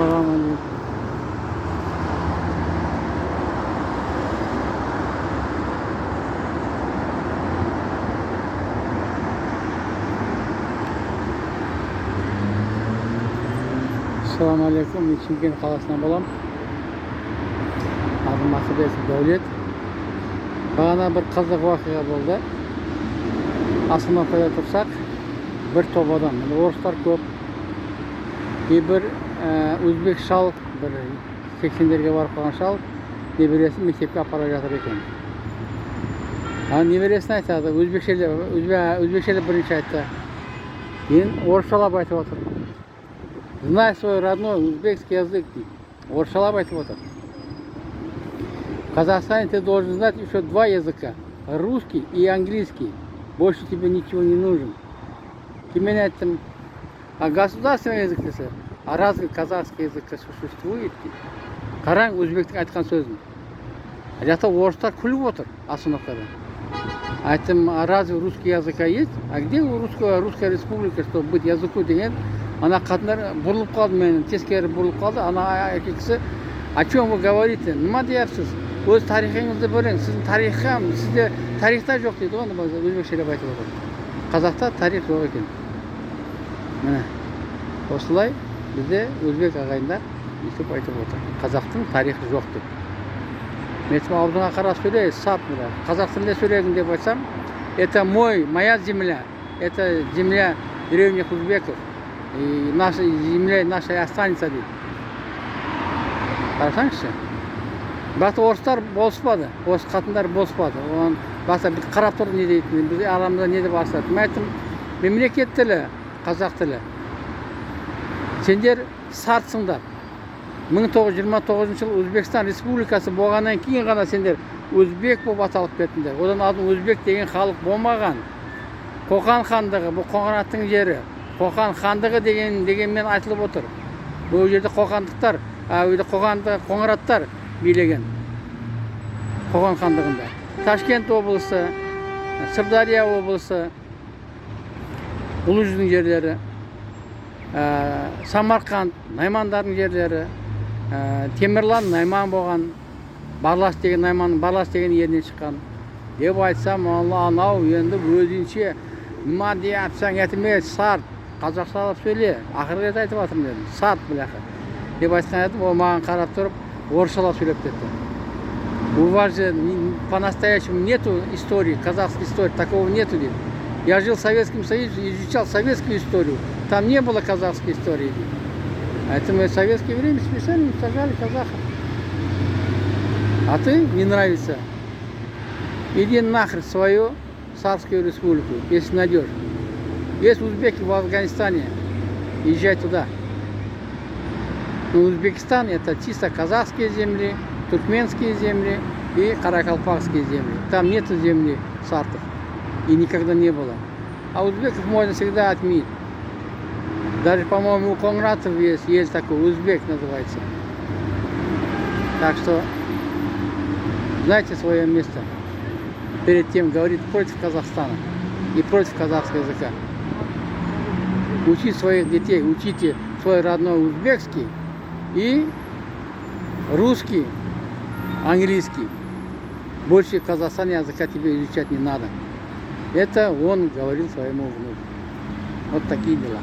Assalomu alaykum. Assalomu alaykum. Men Chimkent qalasidan bo'lam. Adım Aqilbekov Davlat. Bana bir qiziq voqea bo'ldi. Asmapoyda tursak, bir to'p odam, o'rislar ko'p. Bir o'zbek shal, bir 80'lerga borib qolgan shal nevarasini maktabga olib borib yotar ekan. Nevarasini aytadi, o'zbekchada birinchi aytdi. Keyin o'rishalab aytib o'tir. Знай свой родной узбекский язык, оршалап айтып отыр. В Казахстане ты должен знать еще два языка, русский и английский. Больше тебе ничего не нужен. Теперь айтым, а государственный язык десе, а разве казахский язык существует? Қараң өзбектің айтқан сөзін. Жақта орыстар күліп отыр остановкада. Айтым, а разве русский языка есть? А где у русская республика, чтобы быть языку деген? Ана қатындар бұрылып қалды, мен тескері бұрылып қалды. Ана кісі, о чем вы говорите? Нема deyapsiz? Өз тарихыңызды білің. Сіздің тарихқа, сізде тарихта жоқ дейді. Оны өзбекшелеп айтып отыр. Қазақта тарих жоқ екен. Міне, осылай бізде өзбек ағайындар өйтіп айтып отыр. Қазақтың тарихы жоқ деп. Мен аузыңа қарап сөйлей, сап мұра. Қазақ тілінде сөйлегін деп айтсам, это моя земля, это земля древних узбеков. И наша земля наша останется дейді. Қарасаңызшы. Бақта орыстар болыспады, орыс қатындар болыспады. Оған бақта біз қарап тұрды не дейтін, біз арамызда не деп бастады. Мен айттым, мемлекет тілі, қазақ тілі. Сендер сартсыңдар. 1929 жылы Өзбекстан республикасы болғаннан кейін ғана сендер өзбек болып аталып кеттіңдер. Одан алдын өзбек деген халық болмаған. Қоқан хандығы, бұл Қоңыраттың жері. Қоқан хандығы дегенмен айтылып отыр. Бұл жерде қоқандықтар, Қоңыраттар билеген. Қоқан хандығында. Ташкент облысы, Сырдария облысы, Ұлы жүздің жерлері, Самарқанд, Наймандардың жерлері, Темірлан Найман болған, Барлас деген Найманның Барлас деген ерінен шыққан. Деп айтсам, анау енді өзінше нема deyapsan, етіме сарт. Қазақшалап сөйле, ақырғы рет айтып атырмын дедім. Сарт біляқы. Деп айтқан едім, ол маған қарап тұрып, орысшалап сөйлеп кетті. У вас же по-настоящему нету истории, казахской истории, такого нету, деді. Я жил в Советском Союзе, изучал советскую историю, там не было казахской истории. А это мы в советское время специально сажали казахов. А ты не нравится? Иди нахрен в свою царскую республику, если найдешь. Есть узбеки в Афганистане, езжай туда. Но Узбекистан это чисто казахские земли, туркменские земли и каракалпакские земли. Там нет земли сартов и никогда не было. А узбеков можно всегда отменить. Даже, по-моему, у Конгратов есть такой, узбек называется. Так что знайте свое место. Перед тем говорить против Казахстана и против казахского языка. Учите своих детей, учите свой родной узбекский и русский, английский. Больше Казахстана языка тебе изучать не надо. Это он говорил своему внуку. Вот такие дела.